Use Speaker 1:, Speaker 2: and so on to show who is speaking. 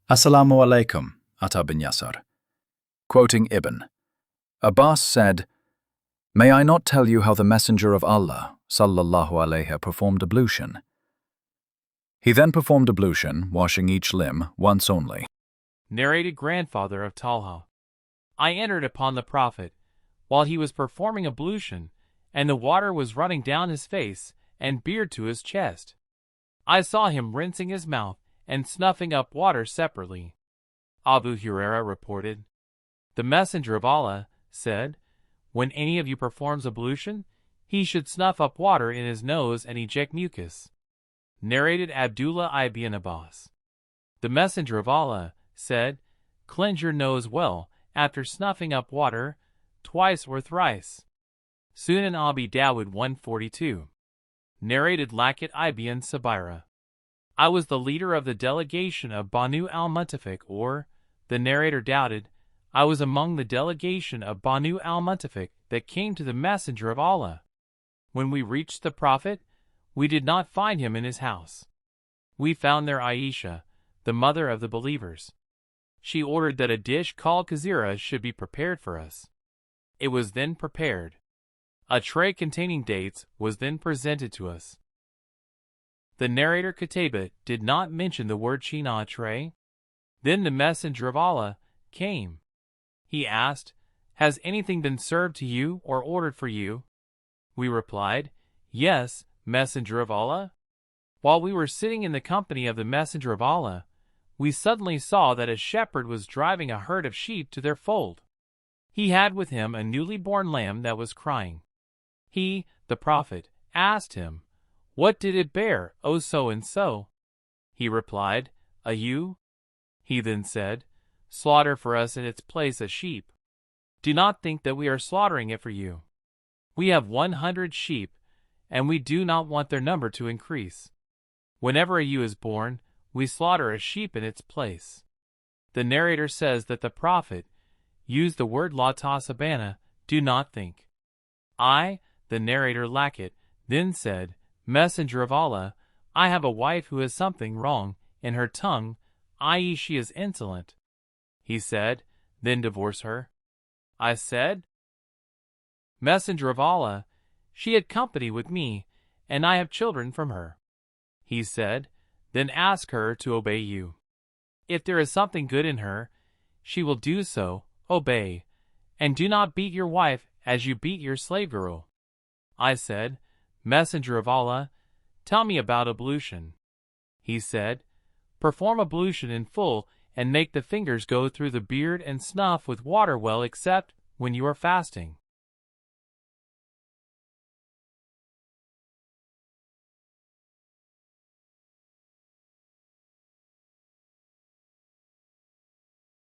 Speaker 1: Assalamu alaikum, Atta bin Yasar. Quoting Ibn Abbas said, "May I not tell you how the Messenger of Allah, sallallahu alayhi, performed ablution? He then performed ablution, washing each limb once only."
Speaker 2: Narrated grandfather of Talha. I entered upon the Prophet, while he was performing ablution, and the water was running down his face and beard to his chest. I saw him rinsing his mouth and snuffing up water separately. Abu Hurairah reported, "The Messenger of Allah said, when any of you performs ablution, he should snuff up water in his nose and eject mucus." Narrated Abdullah ibn Abbas. The Messenger of Allah said, "Cleanse your nose well after snuffing up water twice or thrice." Sunan Abi Dawud 142. Narrated Laqit ibn Sabira. I was the leader of the delegation of Banu al-Muttafiq, or, the narrator doubted, I was among the delegation of Banu al-Muttafiq that came to the Messenger of Allah. When we reached the Prophet, we did not find him in his house. We found there Aisha, the mother of the believers. She ordered that a dish called Seerah should be prepared for us. It was then prepared. A tray containing dates was then presented to us. The narrator Qutayba did not mention the word China tray. Then the Messenger of Allah came. He asked, "Has anything been served to you or ordered for you?" We replied, "Yes, Messenger of Allah." While we were sitting in the company of the Messenger of Allah, we suddenly saw that a shepherd was driving a herd of sheep to their fold. He had with him a newly born lamb that was crying. He, the Prophet, asked him, "What did it bear, O so-and-so?" He replied, "A ewe." He then said, "Slaughter for us in its place a sheep. Do not think that we are slaughtering it for you. We have 100 sheep, and we do not want their number to increase. Whenever a ewe is born, we slaughter a sheep in its place." The narrator says that the Prophet used the word la tasabana, do not think. I, the narrator Laqit, then said, "Messenger of Allah, I have a wife who has something wrong in her tongue, i.e. she is insolent." He said, "Then divorce her." I said, "Messenger of Allah, she had company with me, and I have children from her." He said, "Then ask her to obey you. If there is something good in her, she will do so, obey, and do not beat your wife as you beat your slave girl." I said, "Messenger of Allah, tell me about ablution." He said, "Perform ablution in full and make the fingers go through the beard and snuff with water well except when you are fasting."